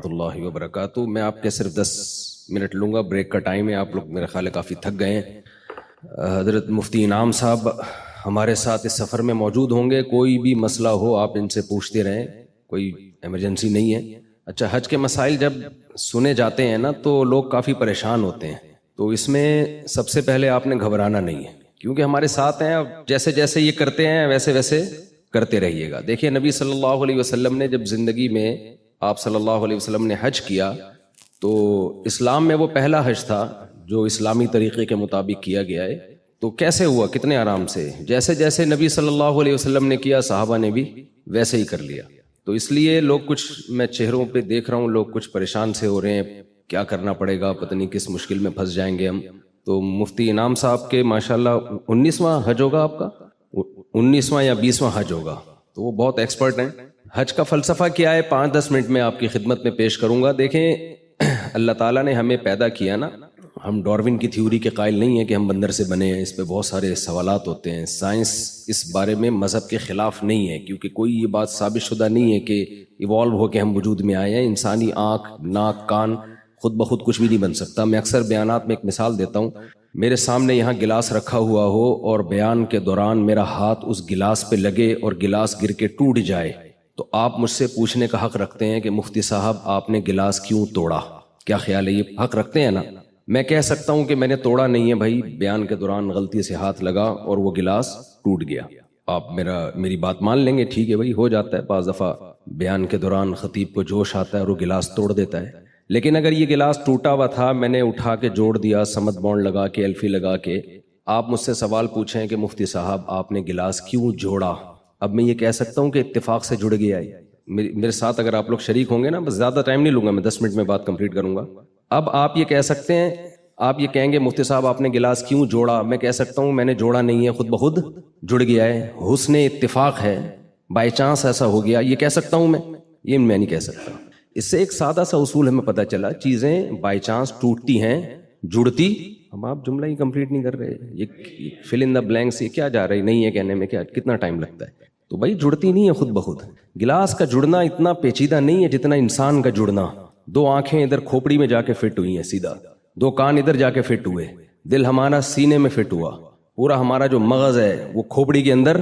اللہ وبرکاتہ۔ میں آپ کے صرف 10 منٹ لوں گا، بریک کا ٹائم ہے، آپ لوگ میرے خیال ہے کافی تھک گئے ہیں۔ حضرت مفتی انعام صاحب ہمارے ساتھ اس سفر میں موجود ہوں گے، کوئی بھی مسئلہ ہو آپ ان سے پوچھتے رہیں، کوئی ایمرجنسی نہیں ہے۔ اچھا، حج کے مسائل جب سنے جاتے ہیں نا تو لوگ کافی پریشان ہوتے ہیں، تو اس میں سب سے پہلے آپ نے گھبرانا نہیں ہے، کیونکہ ہمارے ساتھ ہیں، جیسے جیسے یہ کرتے ہیں ویسے ویسے کرتے رہیے گا۔ دیکھیے نبی صلی اللہ علیہ وسلم نے جب زندگی میں آپ صلی اللہ علیہ وسلم نے حج کیا تو اسلام میں وہ پہلا حج تھا جو اسلامی طریقے کے مطابق کیا گیا ہے۔ تو کیسے ہوا؟ کتنے آرام سے، جیسے جیسے نبی صلی اللہ علیہ وسلم نے کیا صحابہ نے بھی ویسے ہی کر لیا۔ تو اس لیے لوگ کچھ، میں چہروں پہ دیکھ رہا ہوں لوگ کچھ پریشان سے ہو رہے ہیں، کیا کرنا پڑے گا، پتہ نہیں کس مشکل میں پھنس جائیں گے ہم۔ تو مفتی انعام صاحب کے ماشاءاللہ 19واں حج ہوگا آپ کا، 19واں یا 20واں حج ہوگا، تو وہ بہت ایکسپرٹ ہیں۔ حج کا فلسفہ کیا ہے 5-10 منٹ میں آپ کی خدمت میں پیش کروں گا۔ دیکھیں اللہ تعالیٰ نے ہمیں پیدا کیا نا، ہم ڈاروین کی تھیوری کے قائل نہیں ہیں کہ ہم بندر سے بنے ہیں، اس پہ بہت سارے سوالات ہوتے ہیں۔ سائنس اس بارے میں مذہب کے خلاف نہیں ہے، کیونکہ کوئی یہ بات ثابت شدہ نہیں ہے کہ ایوالو ہو کے ہم وجود میں آئے ہیں۔ انسانی آنکھ، ناک، کان خود بخود کچھ بھی نہیں بن سکتا۔ میں اکثر بیانات میں ایک مثال دیتا ہوں، میرے سامنے یہاں گلاس رکھا ہوا ہو اور بیان کے دوران میرا ہاتھ اس گلاس پہ لگے اور گلاس گر کے ٹوٹ جائے، تو آپ مجھ سے پوچھنے کا حق رکھتے ہیں کہ مفتی صاحب آپ نے گلاس کیوں توڑا؟ کیا خیال ہے؟ یہ حق رکھتے ہیں نا؟ میں کہہ سکتا ہوں کہ میں نے توڑا نہیں ہے بھائی، بیان کے دوران غلطی سے ہاتھ لگا اور وہ گلاس ٹوٹ گیا۔ آپ میری بات مان لیں گے، ٹھیک ہے بھائی، ہو جاتا ہے بعض دفعہ بیان کے دوران خطیب کو جوش آتا ہے اور وہ گلاس توڑ دیتا ہے۔ لیکن اگر یہ گلاس ٹوٹا ہوا تھا، میں نے اٹھا کے جوڑ دیا، سمت بانڈ لگا کے، ایلفی لگا کے، آپ مجھ سے سوال پوچھیں کہ مفتی صاحب آپ نے گلاس کیوں جوڑا، اب میں یہ کہہ سکتا ہوں کہ اتفاق سے جڑ گیا ہے۔ میرے ساتھ اگر آپ لوگ شریک ہوں گے نا، بس زیادہ ٹائم نہیں لوں گا، میں 10 منٹ میں بات کمپلیٹ کروں گا۔ اب آپ یہ کہہ سکتے ہیں، آپ یہ کہیں گے مفتی صاحب آپ نے گلاس کیوں جوڑا، میں کہہ سکتا ہوں میں نے جوڑا نہیں ہے، خود بخود جڑ گیا ہے، حسن اتفاق ہے، بائی چانس ایسا ہو گیا، یہ کہہ سکتا ہوں میں؟ یہ میں نہیں کہہ سکتا۔ اس سے ایک سادہ سا اصول ہمیں پتہ چلا، چیزیں بائی چانس ٹوٹتی ہیں، جڑتی۔ اب آپ جملہ ہی کمپلیٹ نہیں کر رہے، یہ فل ان دا بلینکس، یہ کیا جا رہی نہیں ہے کہنے میں، کیا کتنا ٹائم لگتا ہے؟ تو بھائی جڑتی نہیں ہے خود بخود۔ گلاس کا جڑنا اتنا پیچیدہ نہیں ہے جتنا انسان کا جڑنا۔ 2 آنکھیں ادھر کھوپڑی میں جا کے فٹ ہوئی ہیں سیدھا، 2 کان ادھر جا کے فٹ ہوئے، دل ہمارا سینے میں فٹ ہوا، پورا ہمارا جو مغز ہے وہ کھوپڑی کے اندر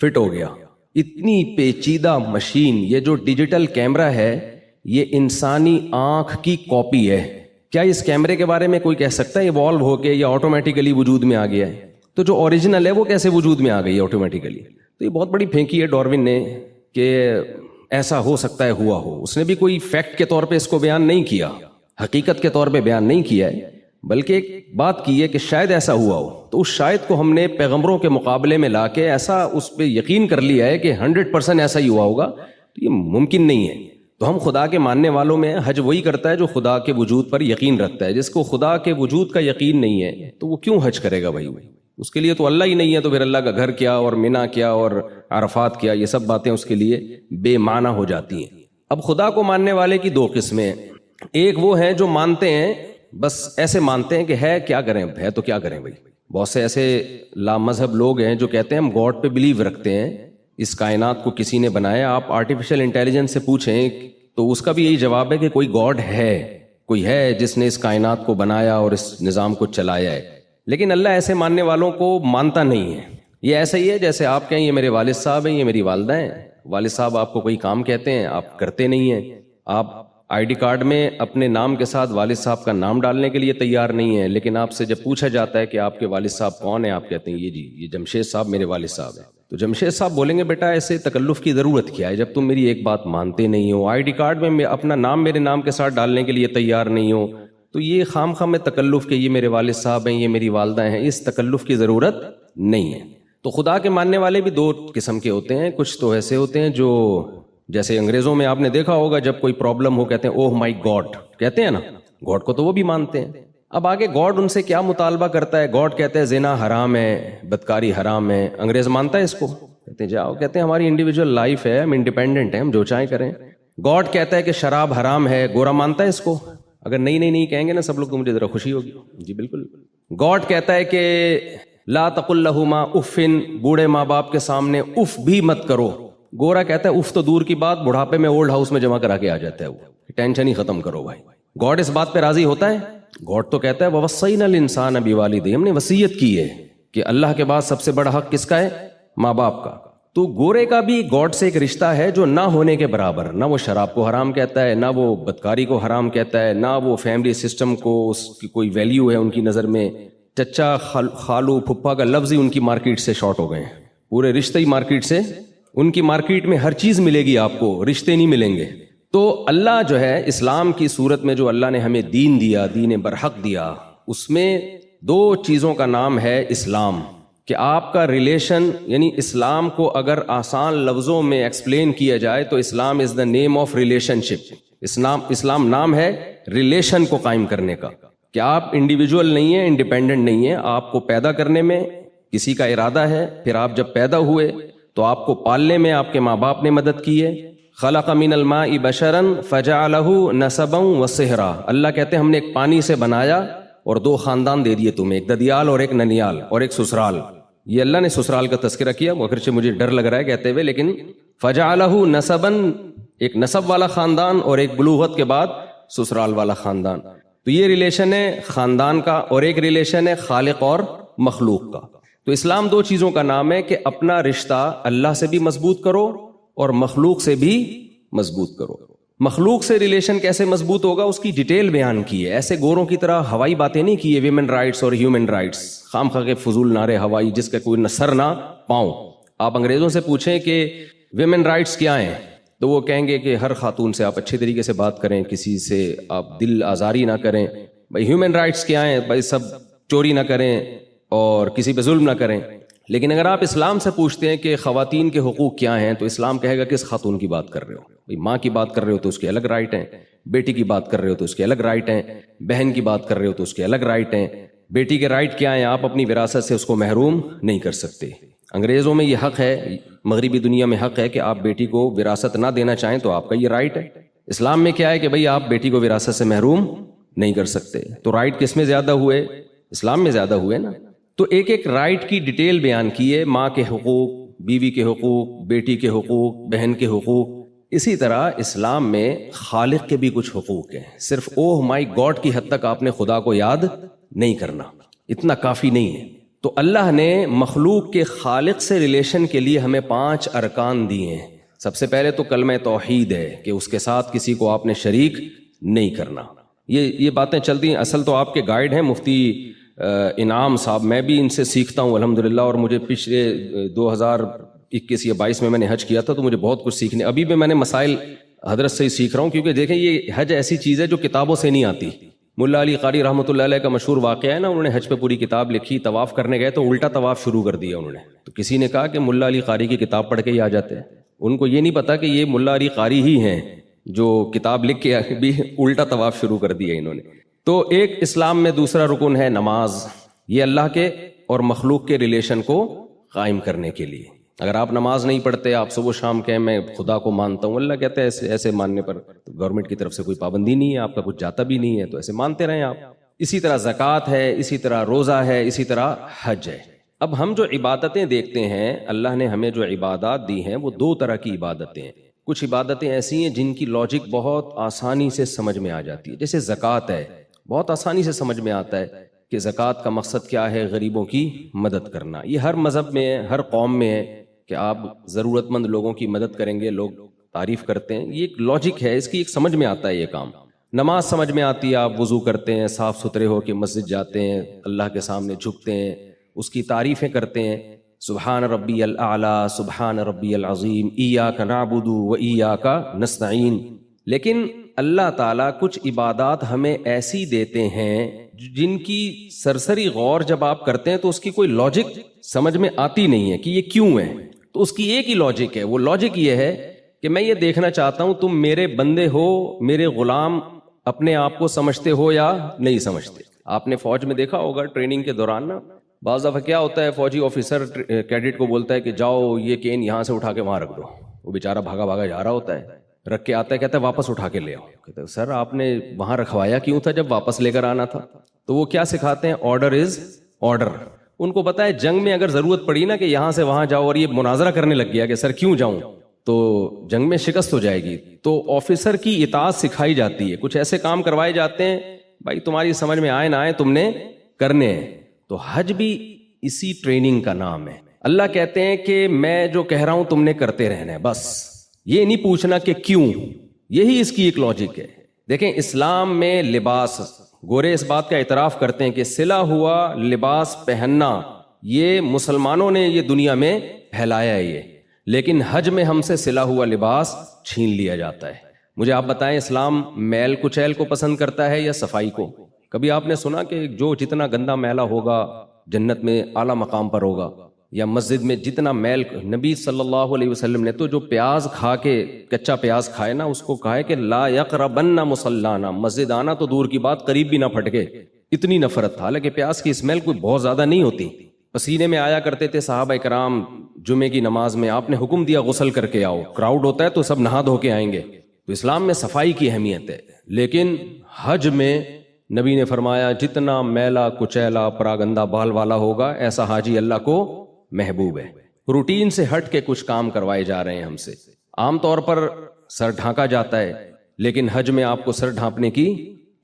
فٹ ہو گیا۔ اتنی پیچیدہ مشین، یہ جو ڈیجیٹل کیمرہ ہے یہ انسانی آنکھ کی کاپی ہے۔ کیا اس کیمرے کے بارے میں کوئی کہہ سکتا ہے ایوالو ہو کے یا آٹومیٹیکلی وجود میں آ گیا ہے؟ تو جو اوریجنل ہے وہ کیسے وجود میں آ گئی ہے آٹومیٹیکلی؟ تو یہ بہت بڑی پھینکی ہے ڈاروین نے کہ ایسا ہو سکتا ہے، ہوا ہو۔ اس نے بھی کوئی فیکٹ کے طور پہ اس کو بیان نہیں کیا، حقیقت کے طور پہ بیان نہیں کیا ہے، بلکہ ایک بات کی ہے کہ شاید ایسا ہوا ہو۔ تو اس شاید کو ہم نے پیغمبروں کے مقابلے میں لا کے ایسا اس پہ یقین کر لیا ہے کہ 100% ایسا ہی ہوا ہوگا، تو یہ ممکن نہیں ہے۔ تو ہم خدا کے ماننے والوں میں حج وہی کرتا ہے جو خدا کے وجود پر یقین رکھتا ہے۔ جس کو خدا کے وجود کا یقین نہیں ہے تو وہ کیوں حج کرے گا بھائی؟ اس کے لیے تو اللہ ہی نہیں ہے، تو پھر اللہ کا گھر کیا اور منی کیا اور عرفات کیا، یہ سب باتیں اس کے لیے بے معنی ہو جاتی ہیں۔ اب خدا کو ماننے والے کی 2 قسمیں ہیں، ایک وہ ہیں جو مانتے ہیں، بس ایسے مانتے ہیں کہ ہے، کیا کریں، ہے تو کیا کریں بھائی۔ بہت سے ایسے لامذہب لوگ ہیں جو کہتے ہیں ہم گاڈ پہ بلیو رکھتے ہیں، اس کائنات کو کسی نے بنایا۔ آپ آرٹیفیشل انٹیلیجنس سے پوچھیں تو اس کا بھی یہی جواب ہے کہ کوئی گاڈ ہے، کوئی ہے جس نے اس کائنات کو بنایا اور اس نظام کو چلایا ہے۔ لیکن اللہ ایسے ماننے والوں کو مانتا نہیں ہے۔ یہ ایسا ہی ہے جیسے آپ کہیں یہ میرے والد صاحب ہیں، یہ میری والدہ ہیں۔ والد صاحب آپ کو کوئی کام کہتے ہیں، آپ کرتے نہیں ہیں۔ آپ آئی ڈی کارڈ میں اپنے نام کے ساتھ والد صاحب کا نام ڈالنے کے لیے تیار نہیں ہیں، لیکن آپ سے جب پوچھا جاتا ہے کہ آپ کے والد صاحب کون ہیں، آپ کہتے ہیں یہ جی یہ جمشید صاحب میرے والد صاحب ہیں۔ تو جمشید صاحب بولیں گے بیٹا ایسے تکلف کی ضرورت کیا ہے جب تم میری ایک بات مانتے نہیں ہو، آئی ڈی کارڈ میں اپنا نام میرے نام کے ساتھ ڈالنے کے لیے تیار نہیں ہو، تو یہ خام خواہ میں تکلف کہ یہ میرے والد صاحب ہیں، یہ میری والدہ ہیں، اس تکلف کی ضرورت نہیں ہے۔ تو خدا کے ماننے والے بھی 2 قسم کے ہوتے ہیں۔ کچھ تو ایسے ہوتے ہیں جو جیسے انگریزوں میں آپ نے دیکھا ہوگا جب کوئی پرابلم ہو کہتے ہیں اوہ مائی گاڈ، کہتے ہیں نا، گاڈ کو تو وہ بھی مانتے ہیں۔ اب آگے گاڈ ان سے کیا مطالبہ کرتا ہے؟ گاڈ کہتے ہیں زنا حرام ہے، بدکاری حرام ہے، انگریز مانتا ہے اس کو؟ کہتے ہیں جاؤ، کہتے ہیں ہماری انڈیویجول لائف ہے، ہم انڈیپینڈنٹ ہیں، ہم جو چاہیں کریں۔ گاڈ کہتا ہے کہ شراب حرام ہے، گورا مانتا ہے اس کو؟ اگر نہیں کہیں گے نا سب لوگ تو مجھے ذرا خوشی ہوگی۔ جی بالکل۔ گاڈ کہتا ہے کہ لا تقل لہما اف، بوڑھے ماں باپ کے سامنے اف بھی مت کرو۔ گورا کہتا ہے اف تو دور کی بات، بڑھاپے میں اولڈ ہاؤس میں جمع کرا کے آ جاتا ہے، وہ ٹینشن ہی ختم کرو بھائی۔ گاڈ اس بات پہ راضی ہوتا ہے؟ گاڈ تو کہتا ہے وَوَصَّيْنَا الْإِنسَانَ بِوَالِدَيْهِ، ہم نے وصیت کی ہے کہ اللہ کے بعد سب سے بڑا حق کس کا ہے؟ ماں باپ کا۔ تو گورے کا بھی گاڈ سے ایک رشتہ ہے جو نہ ہونے کے برابر، نہ وہ شراب کو حرام کہتا ہے، نہ وہ بدکاری کو حرام کہتا ہے، نہ وہ فیملی سسٹم کو اس کی کوئی ویلیو ہے ان کی نظر میں۔ چچا خالو پھپھا کا لفظ ہی ان کی مارکیٹ سے شارٹ ہو گئے ہیں، پورے رشتے ہی مارکیٹ سے، ان کی مارکیٹ میں ہر چیز ملے گی آپ کو، رشتے نہیں ملیں گے۔ تو اللہ جو ہے اسلام کی صورت میں جو اللہ نے ہمیں دین دیا، دین برحق دیا، اس میں دو چیزوں کا نام ہے اسلام، کہ آپ کا ریلیشن، یعنی اسلام کو اگر آسان لفظوں میں ایکسپلین کیا جائے تو اسلام از دا نیم آف ریلیشن شپ۔ اسلام نام ہے ریلیشن کو قائم کرنے کا، کہ آپ انڈیویجول نہیں ہیں، انڈیپینڈنٹ نہیں ہیں، آپ کو پیدا کرنے میں کسی کا ارادہ ہے، پھر آپ جب پیدا ہوئے تو آپ کو پالنے میں آپ کے ماں باپ نے مدد کی ہے۔ خلق من الماء بشرا فجعلہ نسبا وصہرا، اللہ کہتے ہیں ہم نے ایک پانی سے بنایا اور دو خاندان دے دیے تمہیں، ایک ددیال اور ایک ننیال اور ایک سسرال۔ یہ اللہ نے سسرال کا تذکرہ کیا، اگرچہ مجھے ڈر لگ رہا ہے کہتے ہوئے، لیکن فجعلہ نسبا، ایک نسب والا خاندان اور ایک بلوغت کے بعد سسرال والا خاندان۔ تو یہ ریلیشن ہے خاندان کا، اور ایک ریلیشن ہے خالق اور مخلوق کا۔ تو اسلام دو چیزوں کا نام ہے کہ اپنا رشتہ اللہ سے بھی مضبوط کرو اور مخلوق سے بھی مضبوط کرو۔ مخلوق سے ریلیشن کیسے مضبوط ہوگا اس کی ڈیٹیل بیان کی ہے، ایسے گوروں کی طرح ہوائی باتیں نہیں کی ہے، ویمن رائٹس اور ہیومن رائٹس، خام خواہ کے فضول نعرے ہوائی جس کا کوئی نہ سر نہ پاؤں۔ آپ انگریزوں سے پوچھیں کہ ویمن رائٹس کیا ہیں تو وہ کہیں گے کہ ہر خاتون سے آپ اچھے طریقے سے بات کریں، کسی سے آپ دل آزاری نہ کریں۔ بھائی ہیومن رائٹس کیا ہیں؟ بھائی سب چوری نہ کریں اور کسی پہ ظلم نہ کریں۔ لیکن اگر آپ اسلام سے پوچھتے ہیں کہ خواتین کے حقوق کیا ہیں تو اسلام کہے گا کس خاتون کی بات کر رہے ہو؟ بھائی ماں کی بات کر رہے ہو تو اس کے الگ رائٹ ہیں، بیٹی کی بات کر رہے ہو تو اس کے الگ رائٹ ہیں، بہن کی بات کر رہے ہو تو اس کے الگ رائٹ ہیں۔ بیٹی کے رائٹ کیا ہیں؟ آپ اپنی وراثت سے اس کو محروم نہیں کر سکتے۔ انگریزوں میں یہ حق ہے، مغربی دنیا میں حق ہے کہ آپ بیٹی کو وراثت نہ دینا چاہیں تو آپ کا یہ رائٹ ہے۔ اسلام میں کیا ہے کہ بھائی آپ بیٹی کو وراثت سے محروم نہیں کر سکتے۔ تو رائٹ کس میں زیادہ ہوئے؟ اسلام میں زیادہ ہوئے نا۔ تو ایک ایک رائٹ کی ڈیٹیل بیان کی ہے، ماں کے حقوق، بیوی کے حقوق، بیٹی کے حقوق، بہن کے حقوق۔ اسی طرح اسلام میں خالق کے بھی کچھ حقوق ہیں، صرف اوہ مائی گاڈ کی حد تک آپ نے خدا کو یاد نہیں کرنا، اتنا کافی نہیں ہے۔ تو اللہ نے مخلوق کے خالق سے ریلیشن کے لیے ہمیں 5 ارکان دیے ہیں۔ سب سے پہلے تو کلمہ توحید ہے کہ اس کے ساتھ کسی کو آپ نے شریک نہیں کرنا۔ یہ باتیں چلتی ہیں، اصل تو آپ کے گائیڈ ہیں مفتی انعام صاحب، میں بھی ان سے سیکھتا ہوں الحمدللہ، اور مجھے پچھلے 2021 یا 22 میں نے حج کیا تھا تو مجھے بہت کچھ سیکھنے، ابھی بھی میں نے مسائل حضرت سے ہی سیکھ رہا ہوں، کیونکہ دیکھیں یہ حج ایسی چیز ہے جو کتابوں سے نہیں آتی۔ ملا علی قاری رحمۃ اللہ علیہ کا مشہور واقعہ ہے نا، انہوں نے حج پہ پوری کتاب لکھی، طواف کرنے گئے تو الٹا طواف شروع کر دیا انہوں نے، تو کسی نے کہا کہ ملا علی قاری کی کتاب پڑھ کے ہی آ جاتے ہیں۔ ان کو یہ نہیں پتا کہ یہ ملا علی قاری ہی ہیں جو کتاب لکھ کے بھی الٹا طواف شروع کر دیا انہوں نے۔ تو ایک اسلام میں دوسرا رکن ہے نماز، یہ اللہ کے اور مخلوق کے ریلیشن کو قائم کرنے کے لیے۔ اگر آپ نماز نہیں پڑھتے، آپ صبح شام کہیں میں خدا کو مانتا ہوں، اللہ کہتا ہے ایسے ماننے پر گورنمنٹ کی طرف سے کوئی پابندی نہیں ہے، آپ کا کچھ جاتا بھی نہیں ہے، تو ایسے مانتے رہیں آپ۔ اسی طرح زکوٰۃ ہے، اسی طرح روزہ ہے، اسی طرح حج ہے۔ اب ہم جو عبادتیں دیکھتے ہیں، اللہ نے ہمیں جو عبادات دی ہیں وہ 2 طرح کی عبادتیں ہیں۔ کچھ عبادتیں ایسی ہیں جن کی لاجک بہت آسانی سے سمجھ میں آ جاتی ہے، جیسے زکوٰۃ ہے، بہت آسانی سے سمجھ میں آتا ہے کہ زکوٰۃ کا مقصد کیا ہے، غریبوں کی مدد کرنا۔ یہ ہر مذہب میں ہے، ہر قوم میں ہے کہ آپ ضرورت مند لوگوں کی مدد کریں گے، لوگ تعریف کرتے ہیں، یہ ایک لاجک ہے، اس کی ایک سمجھ میں آتا ہے یہ کام۔ نماز سمجھ میں آتی ہے، آپ وضو کرتے ہیں، صاف ستھرے ہو کے مسجد جاتے ہیں، اللہ کے سامنے جھکتے ہیں، اس کی تعریفیں کرتے ہیں، سبحان ربی الاعلیٰ، سبحان ربی العظیم، ایاک نعبد و ایاک نستعین۔ لیکن اللہ تعالیٰ کچھ عبادات ہمیں ایسی دیتے ہیں جن کی سرسری غور جب آپ کرتے ہیں تو اس کی کوئی لاجک سمجھ میں آتی نہیں ہے کہ یہ کیوں ہے۔ تو اس کی ایک ہی لاجک ہے، وہ لاجک یہ ہے کہ میں یہ دیکھنا چاہتا ہوں تم میرے بندے ہو، میرے غلام اپنے آپ کو سمجھتے ہو یا نہیں سمجھتے۔ آپ نے فوج میں دیکھا ہوگا ٹریننگ کے دوران نا، بعض دفعہ کیا ہوتا ہے، فوجی آفیسر کیڈٹ کو بولتا ہے کہ جاؤ یہ کین یہاں سے اٹھا کے وہاں رکھ دو، وہ بیچارہ بھاگا بھاگا جا رہا ہوتا ہے، رکھ کے آتا ہے، کہتا ہے واپس اٹھا کے لے آؤ۔ کہتا ہے سر آپ نے وہاں رکھوایا کیوں تھا جب واپس لے کر آنا تھا؟ تو وہ کیا سکھاتے ہیں، آرڈر از آرڈر۔ ان کو پتا ہے جنگ میں اگر ضرورت پڑی نا کہ یہاں سے وہاں جاؤ، اور یہ مناظرہ کرنے لگ گیا کہ سر کیوں جاؤں، تو جنگ میں شکست ہو جائے گی. تو آفیسر کی اطاعت سکھائی جاتی ہے, کچھ ایسے کام کروائے جاتے ہیں بھائی تمہاری سمجھ میں آئے نہ آئے تم نے کرنے ہیں. تو حج بھی اسی ٹریننگ کا نام ہے. اللہ کہتے ہیں کہ میں جو کہہ رہا ہوں تم نے کرتے رہنا ہے, بس یہ نہیں پوچھنا کہ کیوں. یہی اس کی ایک لاجک ہے. دیکھیں اسلام میں لباس, گورے اس بات کا اعتراف کرتے ہیں کہ سلا ہوا لباس پہننا یہ مسلمانوں نے یہ دنیا میں پھیلایا ہے یہ, لیکن حج میں ہم سے سلا ہوا لباس چھین لیا جاتا ہے. مجھے آپ بتائیں اسلام میل کچیل کو پسند کرتا ہے یا صفائی کو؟ کبھی آپ نے سنا کہ جو جتنا گندا میلا ہوگا جنت میں اعلیٰ مقام پر ہوگا, یا مسجد میں جتنا میل؟ نبی صلی اللہ علیہ وسلم نے تو جو پیاز کھا کے کچا پیاز کھائے نا اس کو کہا ہے کہ لا یقربن مصلانا, مسجد آنا تو دور کی بات قریب بھی نہ پھٹکے, اتنی نفرت تھا. حالانکہ پیاز کی اسمیل کوئی بہت زیادہ نہیں ہوتی, پسینے میں آیا کرتے تھے صحابہ کرام. جمعے کی نماز میں آپ نے حکم دیا غسل کر کے آؤ, کراؤڈ ہوتا ہے تو سب نہا دھو کے آئیں گے. تو اسلام میں صفائی کی اہمیت ہے, لیکن حج میں نبی نے فرمایا جتنا میلا کچیلا پراگندہ بال والا ہوگا ایسا حاجی اللہ کو محبوب ہے. روٹین سے ہٹ کے کچھ کام کروائے جا رہے ہیں ہم سے. عام طور پر سر ڈھانکا جاتا ہے, لیکن حج میں آپ کو سر ڈھانپنے کی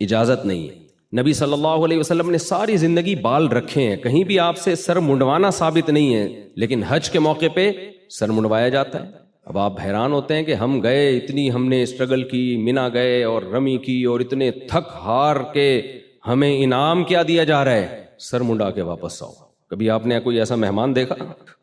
اجازت نہیں ہے. نبی صلی اللہ علیہ وسلم نے ساری زندگی بال رکھے ہیں, کہیں بھی آپ سے سر منڈوانا ثابت نہیں ہے, لیکن حج کے موقع پہ سر منڈوایا جاتا ہے. اب آپ حیران ہوتے ہیں کہ ہم گئے, اتنی ہم نے اسٹرگل کی, مینا گئے اور رمی کی اور اتنے تھک ہار کے ہمیں انعام کیا دیا جا رہا ہے, سر منڈا کے واپس آؤ. کبھی آپ نے کوئی ایسا مہمان دیکھا,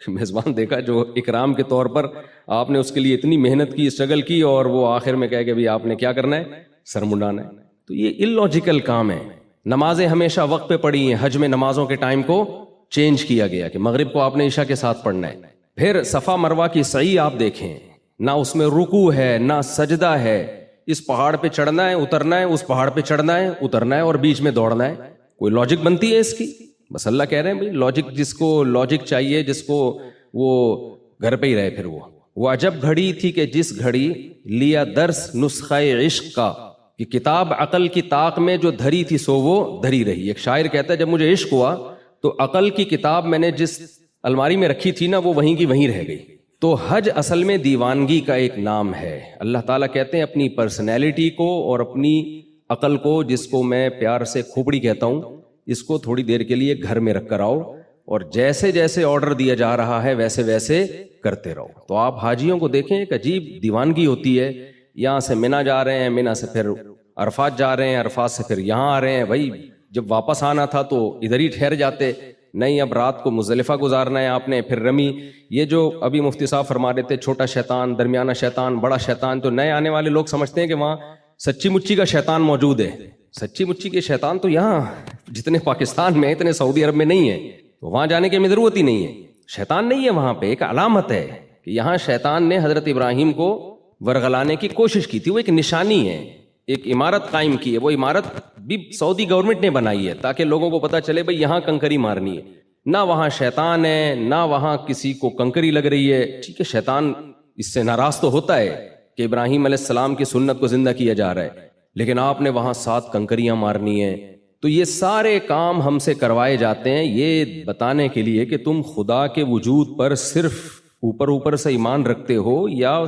میزبان دیکھا جو اکرام کے طور پر آپ نے اس کے لیے اتنی محنت کی, اسٹرگل کی, اور وہ آخر میں کہے کہ بھی آپ نے کیا کرنا ہے, سر منڈانا ہے؟ تو یہ اللاجیکل کام ہے. نمازیں ہمیشہ وقت پہ پڑھی ہیں, حج میں نمازوں کے ٹائم کو چینج کیا گیا کہ مغرب کو آپ نے عشاء کے ساتھ پڑھنا ہے. پھر صفا مروہ کی سعی آپ دیکھیں, نہ اس میں رکوع ہے نہ سجدہ ہے. اس پہاڑ پہ چڑھنا ہے اترنا ہے, اس پہاڑ پہ چڑھنا ہے اترنا ہے, اور بیچ میں دوڑنا ہے. کوئی لاجک بنتی ہے اس کی؟ بس اللہ کہہ رہے ہیں بھائی لاجک, جس کو لاجک چاہیے, جس کو وہ گھر پہ ہی رہے. پھر وہ عجب گھڑی تھی کہ جس گھڑی لیا درس نسخہ عشق کا, کہ کتاب عقل کی طاق میں جو دھری تھی سو وہ دھری رہی. ایک شاعر کہتا ہے جب مجھے عشق ہوا تو عقل کی کتاب میں نے جس الماری میں رکھی تھی نا وہ وہیں کی وہیں رہ گئی. تو حج اصل میں دیوانگی کا ایک نام ہے. اللہ تعالیٰ کہتے ہیں اپنی پرسنالٹی کو اور اپنی عقل کو, جس کو میں پیار سے کھوپڑی کہتا ہوں, اس کو تھوڑی دیر کے لیے گھر میں رکھ کر آؤ, اور جیسے جیسے آرڈر دیا جا رہا ہے ویسے ویسے کرتے رہو. تو آپ حاجیوں کو دیکھیں, ایک عجیب دیوانگی ہوتی ہے. یہاں سے مینا جا رہے ہیں, مینا سے پھر عرفات جا رہے ہیں, عرفات سے پھر یہاں آ رہے ہیں. بھائی جب واپس آنا تھا تو ادھر ہی ٹھہر جاتے, نہیں اب رات کو مزدلفہ گزارنا ہے آپ نے, پھر رمی. یہ جو ابھی مفتی صاحب فرما رہے تھے چھوٹا شیطان, درمیانہ شیطان, بڑا شیطان, تو نئے آنے والے لوگ سمجھتے ہیں کہ وہاں سچی مچی کا شیطان موجود ہے. سچی مچی کے شیطان تو یہاں جتنے پاکستان میں اتنے سعودی عرب میں نہیں ہے, تو وہاں جانے کی ضرورت ہی نہیں ہے. شیطان نہیں ہے وہاں پہ, ایک علامت ہے کہ یہاں شیطان نے حضرت ابراہیم کو ورغلانے کی کوشش کی تھی. وہ ایک نشانی ہے, ایک عمارت قائم کی ہے. وہ عمارت بھی سعودی گورنمنٹ نے بنائی ہے تاکہ لوگوں کو پتا چلے بھئی یہاں کنکری مارنی ہے. نہ وہاں شیطان ہے, نہ وہاں کسی کو کنکری لگ رہی ہے. ٹھیک ہے, شیطان اس سے ناراض تو ہوتا ہے کہ ابراہیم علیہ السلام کی سنت کو زندہ کیا جا رہا ہے, لیکن آپ نے وہاں 7 کنکریاں مارنی ہیں. تو یہ سارے کام ہم سے کروائے جاتے ہیں یہ بتانے کے لیے کہ تم خدا کے وجود پر صرف اوپر سے ایمان رکھتے ہو, یا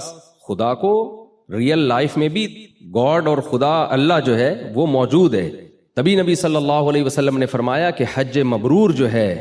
خدا کو ریئل لائف میں بھی گاڈ اور خدا اللہ جو ہے وہ موجود ہے. تبھی نبی صلی اللہ علیہ وسلم نے فرمایا کہ حج مبرور جو ہے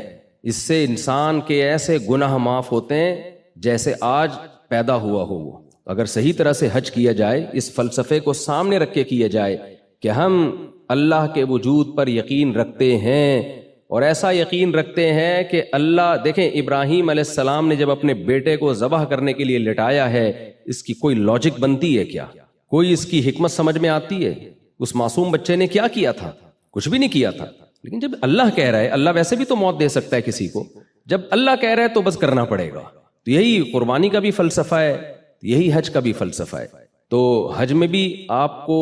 اس سے انسان کے ایسے گناہ معاف ہوتے ہیں جیسے آج پیدا ہوا ہو. وہ اگر صحیح طرح سے حج کیا جائے, اس فلسفے کو سامنے رکھ کے کیا جائے کہ ہم اللہ کے وجود پر یقین رکھتے ہیں, اور ایسا یقین رکھتے ہیں کہ اللہ, دیکھیں ابراہیم علیہ السلام نے جب اپنے بیٹے کو ذبح کرنے کے لیے لٹایا ہے, اس کی کوئی لاجک بنتی ہے کیا؟ کوئی اس کی حکمت سمجھ میں آتی ہے؟ اس معصوم بچے نے کیا کیا تھا؟ کچھ بھی نہیں کیا تھا. لیکن جب اللہ کہہ رہا ہے, اللہ ویسے بھی تو موت دے سکتا ہے کسی کو, جب اللہ کہہ رہا ہے تو بس کرنا پڑے گا. تو یہی قربانی کا بھی فلسفہ ہے, یہی حج کا بھی فلسفہ ہے. تو حج میں بھی آپ کو,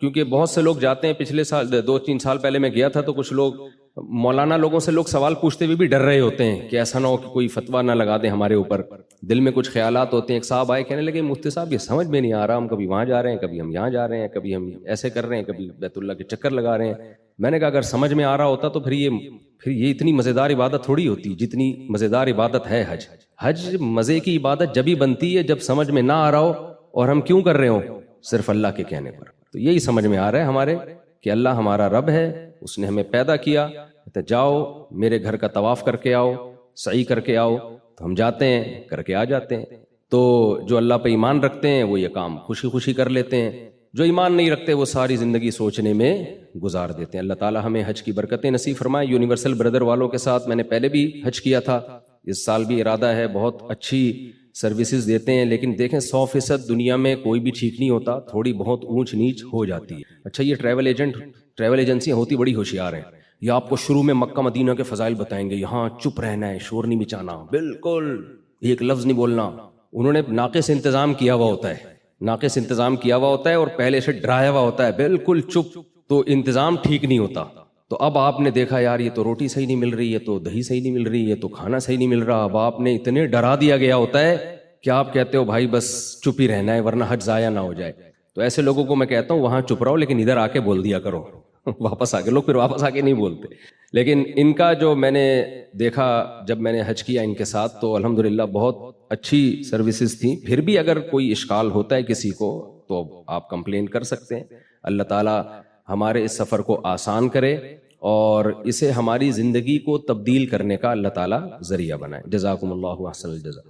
کیونکہ بہت سے لوگ جاتے ہیں, پچھلے سال 2-3 سال پہلے میں گیا تھا تو کچھ لوگ مولانا لوگوں سے لوگ سوال پوچھتے ہوئے بھی ڈر رہے ہوتے ہیں کہ ایسا نہ ہو کہ کوئی فتویٰ نہ لگا دیں ہمارے اوپر. دل میں کچھ خیالات ہوتے ہیں. ایک صاحب آئے کہنے لگے مفتی صاحب یہ سمجھ میں نہیں آ رہا, ہم کبھی وہاں جا رہے ہیں, کبھی ہم یہاں جا رہے ہیں, کبھی ہم ایسے کر رہے ہیں, کبھی بیت اللہ کے چکر لگا رہے ہیں. میں نے کہا اگر سمجھ میں آ رہا ہوتا تو پھر یہ اتنی مزیدار عبادت تھوڑی ہوتی جتنی مزیدار عبادت ہے حج. حج مزے کی عبادت جب ہی بنتی ہے جب سمجھ میں نہ آ رہا ہو اور ہم کیوں کر رہے ہوں, صرف اللہ کے کہنے پر. تو یہی سمجھ میں آ رہا ہے ہمارے کہ اللہ ہمارا رب ہے, اس نے ہمیں پیدا کیا, تو جاؤ میرے گھر کا طواف کر کے آؤ, سعی کر کے آؤ. تو ہم جاتے ہیں, کر کے آ جاتے ہیں. تو جو اللہ پہ ایمان رکھتے ہیں وہ یہ کام خوشی خوشی کر لیتے ہیں, جو ایمان نہیں رکھتے وہ ساری زندگی سوچنے میں گزار دیتے ہیں. اللہ تعالی ہمیں حج کی برکتیں نصیب فرمائے. یونیورسل بردر والوں کے ساتھ میں نے پہلے بھی حج کیا تھا, اس سال بھی ارادہ ہے. بہت اچھی سروسز دیتے ہیں, لیکن دیکھیں 100% دنیا میں کوئی بھی ٹھیک نہیں ہوتا, تھوڑی بہت اونچ نیچ ہو جاتی ہے. اچھا یہ ٹریول ایجنسیاں ہوتی بڑی ہوشیار ہیں. یہ آپ کو شروع میں مکہ مدینہ کے فضائل بتائیں گے, یہاں چپ رہنا ہے, شور نہیں مچانا, بالکل ایک لفظ نہیں بولنا. انہوں نے ناقص انتظام کیا ہوا ہوتا ہے, ناقص انتظام کیا ہوا ہوتا ہے اور پہلے سے ڈرایا ہوا ہوتا ہے بالکل چپ, تو انتظام ٹھیک نہیں ہوتا. تو اب آپ نے دیکھا یار یہ تو روٹی صحیح نہیں مل رہی ہے, تو دہی صحیح نہیں مل رہی ہے, تو کھانا صحیح نہیں مل رہا. اب آپ نے اتنے ڈرا دیا گیا ہوتا ہے کہ آپ کہتے ہو بھائی بس چپ ہی رہنا ہے ورنہ حج ضائع نہ ہو جائے. تو ایسے لوگوں کو میں کہتا ہوں وہاں چپ رہو لیکن ادھر آ کے بول دیا کرو. واپس آ کے لوگ پھر واپس آ کے نہیں بولتے. لیکن ان کا جو میں نے دیکھا جب میں نے حج کیا ان کے ساتھ, تو الحمدللہ بہت اچھی سروسز تھیں. پھر بھی اگر کوئی اشکال ہوتا ہے کسی کو تو آپ کمپلین کر سکتے ہیں. اللہ تعالی ہمارے اس سفر کو آسان کرے اور اسے ہماری زندگی کو تبدیل کرنے کا اللہ تعالی ذریعہ بنائے. جزاکم اللہ احسن الجزا.